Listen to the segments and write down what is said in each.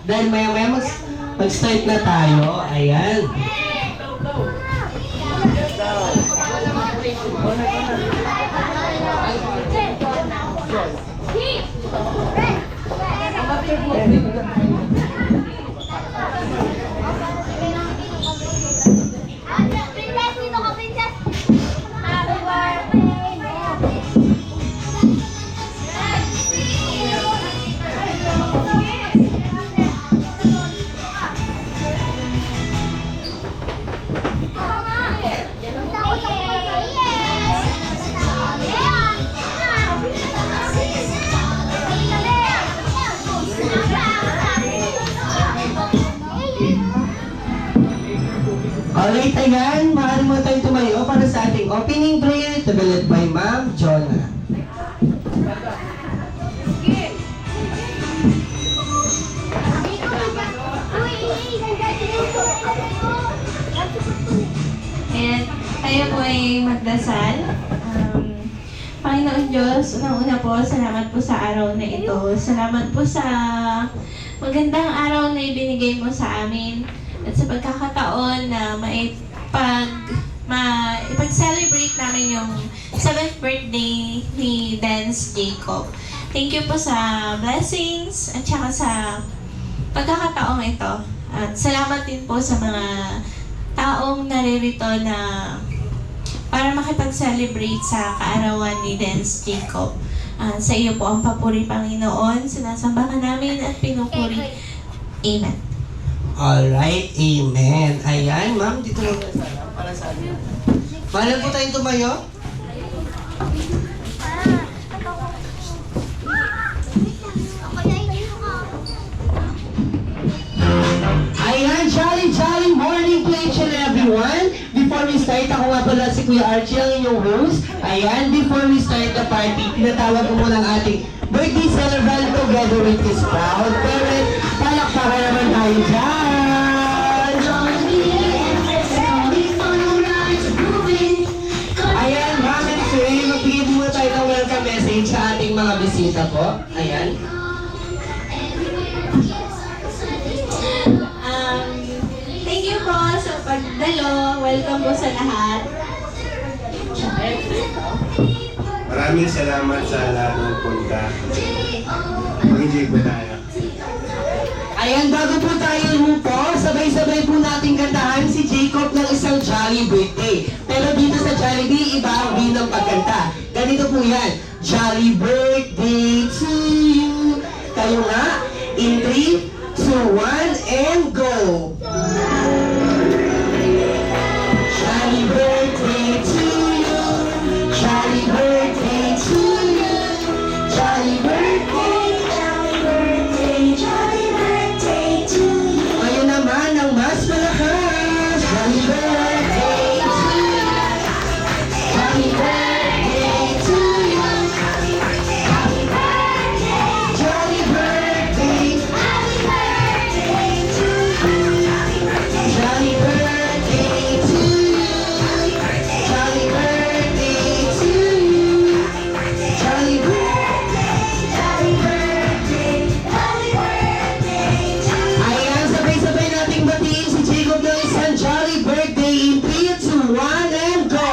Dahil maya-maya mag-start na tayo. Ayan. Alright, ayan. Maaari mo tayong tumayo para sa ating opening prayer to be led by Ma'am Jonah. And tayo po ay magdasal. Panginoon Diyos, unang-una po, salamat po sa araw na ito. Salamat po sa magandang araw na ibinigay mo sa amin at sa pagkakataon na ipag-celebrate namin yung 7th birthday ni Dance Jacob. Thank you po sa blessings at saka sa pagkakataong ito. At salamat din po sa mga taong naririto na para makipag-celebrate sa kaarawan ni Dance Jacob. Sa iyo po ang papuri, Panginoon. Sinasamba ka namin at pinupuri. Amen. Alright, amen. Ayan, ma'am, dito lang para sa atin. Mahal po tayong tumayo. Ayan, jolly morning to each and everyone. Before we start, ako nga pala si Kuya Archie, ang inyong host. Ayan, before we start the party, tinatawag ko muna ang ating birthday celebrant together with his proud parent. Palakpakan naman tayo dyan! Ayan, ma'am and sir, magbigay muna tayo ng welcome message sa ating mga bisita po. Ayan. Thank you po sa pagdalo. Welcome po sa lahat. Maraming salamat sa lahat ng punta. Mag-enjoy po tayo. Ayan, bago po tayo po, sabay-sabay po natin kantahan si Jacob ng isang Jolly Birthday. Pero dito sa Jollibee, iba ang way ng pagkanta. Ganito po yan. Jolly Birthday to you. Kayo nga, in 3, 2, 1, and go! Jolly birthday to you. Jolly birthday to you. Jolly birthday, jolly birthday, jolly birthday to you. Ngayon naman ang mas malakas. Jolly birthday to you. Jolly birthday to you. Jolly birthday, jolly birthday. Happy birthday to you. Jolly birthday to you. Jolly birthday to you. Jolly birthday, jolly birthday, jolly birthday to you. Ayan, sabay-sabay nating batiin si Jacob ng isang jolly birthday in 3, 2, 1, and go!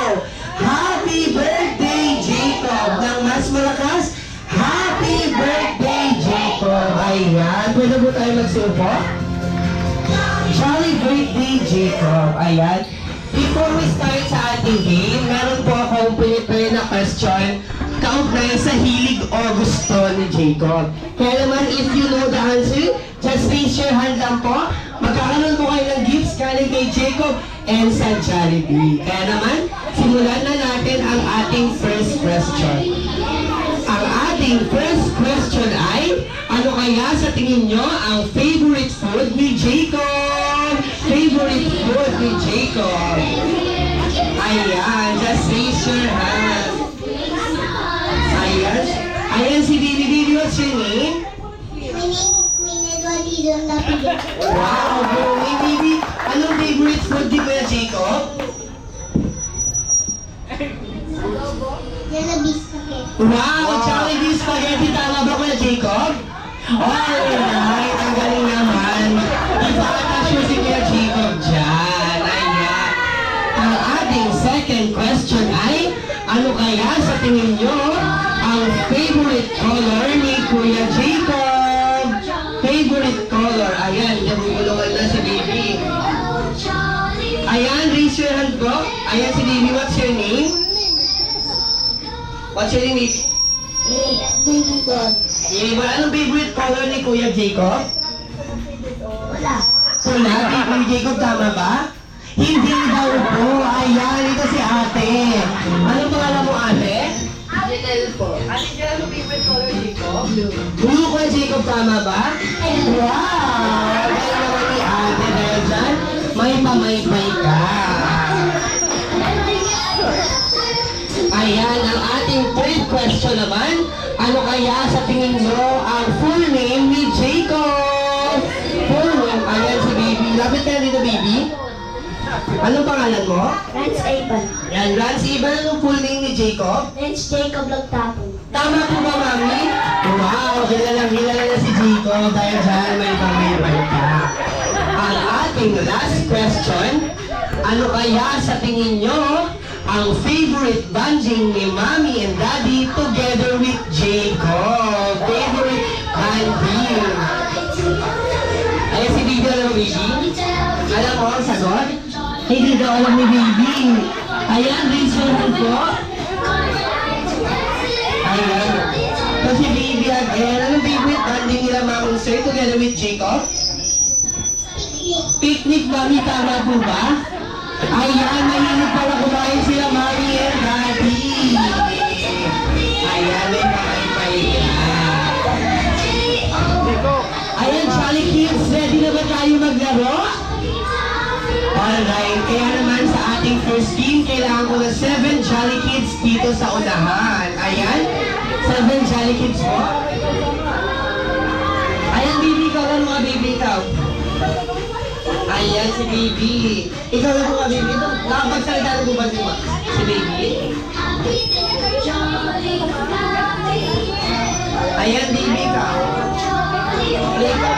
Happy birthday, Jacob! Nang mas malakas, happy birthday, Jacob! Ayan, pwede po tayo magsupo? Jolly birthday, Jacob! Ayan. Before we start sa ating game, meron po akong prepare na question kaugnay sa hilig o gusto ni Jacob. Kaya naman, if you know the answer, just raise your hand lang po. Magkakaroon po kayo ng gifts galing kay Jacob and sa Jollibee. Kaya naman, simulan na natin ang ating first question. Ang ating first question ay, ano kaya sa tingin nyo ang favorite food ni Jacob? Favorite food ni Jacob? Ayan, just raise your hand. Ayan, ayan si Bibi. Bibi, what's your name? Wow, Bowie, Bibi. Anong favorite food ni Kuya Jacob? Wow, Jollibee spaghetti. Tama ba Kuya Jacob? Alright, ang galing naman. Ipakatasyo si Kuya Jacob dyan. Ayan. Ang ating second question ay, ano kaya sa tingin nyo ang favorite color ni Kuya Jacob? Favorite color. Ayan, nabubulungan na si Baby. Ayan, raise your hand po. Ayan si Baby, what's your name? What's your name, Baby? Anong favorite color ni Kuya Jacob? Wala. Wala? Kay Kuya Jacob, tama ba? Hindi daw po. Ayan, ito si ate. Anong pangalan mo, ate? Janelle po. Ate Janelle, ano favorite color dito? Blue. Blue, Kuya Jacob, tama ba? Wow! Kaya naman ni ate dahil dyan, may pamaypay ka. Ayan, ang ating third question naman. Ano kaya sa tingin mo ang full name ni Jacob? Full name, ayan si baby. Lapit ka na dito, baby. Anong pangalan mo? Lance Avon. Yan, Lance Iban, anong full name ni Jacob? Lance Jacob Lagtapo. Tama po ba, Mami? Wow, kilala na si Jacob dahil dyan may pamilya ka. Ang ating last question, ano kaya sa tingin nyo ang favorite banding ni Mami and Daddy together with Jacob? Favorite banding. Ayan si Baby, alam mo, Baby? Alam mo ang sagot? Hindi daw alam ni Baby. Ayan, raise your hand po. Ayan. So si Baby again, anong favorite banding nila Mami Sir together with Jacob? Picnic, Mami, tama po ba? Ayan, mahilig pala kumain sila Mami and Daddy. Ayan, may pakay ka. Ayan, Charlie Kids, ready na ba tayo maglaro? Alright, kaya naman sa ating first team, kailangan ko na 7 Jolly Kids dito sa unahan. Ayan, 7 Jolly Kids po. Ayan, baby, ikaw lang mga baby, ikaw. Ayan, si baby. Ikaw lang mga baby. Ito, nakapagsalita na po ba si baby? Ayan, baby, ikaw. Ikaw,